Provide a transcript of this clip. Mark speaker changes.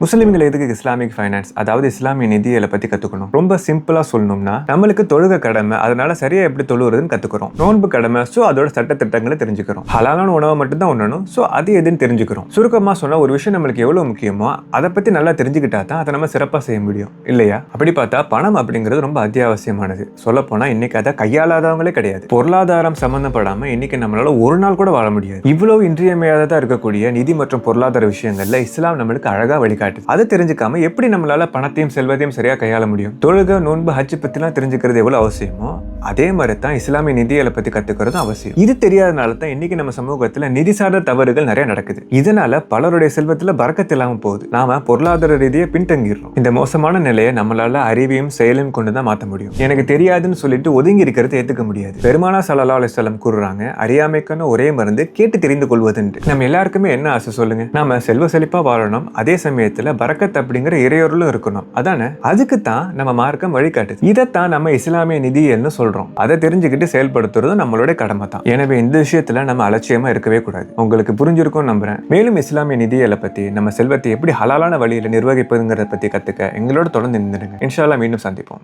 Speaker 1: முஸ்லிம்கள் எதுக்கு Islamic finance அதாவது இஸ்லாமிய நிதியியலை பத்தி கத்துக்கணும்? ரொம்ப சிம்பிளா சொல்லணும்னா நம்மளுக்கு தொழுக கடமை, அதனால சரியா எப்படி தொழுவுறதுன்னு கத்துக்கிறோம். நோன்பு கடமை, சோ அதோட சட்ட திட்டங்களை தெரிஞ்சுக்கிறோம். ஹலாலான உணவை மட்டும் தான் உண்ணணும், சோ அது எதுன்னு தெரிஞ்சுக்கிறோம். சுருக்கமா சொன்னா ஒரு விஷயம் நம்மளுக்கு எவ்வளவு முக்கியமோ அதை பத்தி நல்லா தெரிஞ்சுக்கிட்டா தான் அதை நம்ம சிறப்பா செய்ய முடியும், இல்லையா? அப்படி பார்த்தா பணம் அப்படிங்கிறது ரொம்ப அத்தியாவசியமானது. சொல்ல போனா இன்னைக்கு அதை கையாளாதவங்களே கிடையாது. பொருளாதாரம் சம்பந்தப்படாம இன்னைக்கு நம்மளால ஒரு நாள் கூட வாழ முடியாது. இவ்வளவு இன்றியமையாததா இருக்கக்கூடிய நிதி மற்றும் பொருளாதார விஷயங்கள்ல இஸ்லாம் நம்மளுக்கு அழகா வழிகாட்டு. அதை தெரிஞ்சுக்காம எப்படி நம்மளால பணத்தையும் செல்வத்தையும் சரியா கையாள முடியும்? தொழுகை, நோன்பு, ஹஜ் பத்திலாம் தெரிஞ்சுக்கிறது எவ்வளவு அவசியமோ அதே மாதிரி தான் இஸ்லாமிய நிதியியலை பத்தி கத்துக்கிறதும் அவசியம். இது தெரியாதனால தான் இன்னைக்கு நம்ம சமூகத்துல நிதி சார்ந்த தவறுகள் நிறைய நடக்குது. இதனால பலருடைய செல்வத்துல பறக்கத்து இல்லாம போகுது. நாம பொருளாதார ரீதியை பின்தங்கிடுறோம். இந்த மோசமான நிலையை நம்மளால அறிவையும் செயலையும் கொண்டுதான் மாற்ற முடியும். எனக்கு தெரியாதுன்னு சொல்லிட்டு ஒதுங்கி இருக்கிறத ஏத்துக்க முடியாது. பெருமானா ஸல்லல்லாஹு அலைஹி வஸல்லம் கூறுறாங்க, அறியாமைக்கான ஒரே மருந்து கேட்டு தெரிந்து கொள்வதுண்டு. நம்ம எல்லாருக்குமே என்ன ஆசை சொல்லுங்க? நாம செல்வ செழிப்பா வாழணும், அதே சமயத்துல பரக்கத் அப்படிங்கிற இறையொருளும் இருக்கணும். அதானே? அதுக்கு தான் நம்ம மார்க்கம் வழிகாட்டுது. இதைத்தான் நம்ம இஸ்லாமிய நிதியல்னு சொல்றோம். அதை தெரிஞ்சுக்கிட்டு செயல்படுத்துறது நம்மளோட கடமை தான். எனவே இந்த விஷயத்துல நம்ம அலட்சியமா இருக்கவே கூடாது. உங்களுக்கு புரிஞ்சிருக்கும் நம்புறேன். மேலும் இஸ்லாமிய நிதியலை பத்தி, நம்ம செல்வத்தை எப்படி ஹலாலான வழியில நிர்வகிப்பதுங்கிறத பத்தி கத்துக்க எங்களோட தொடர்ந்து நின்றுடுங்க. இன்ஷா அல்லாஹ் மீண்டும் சந்திப்போம்.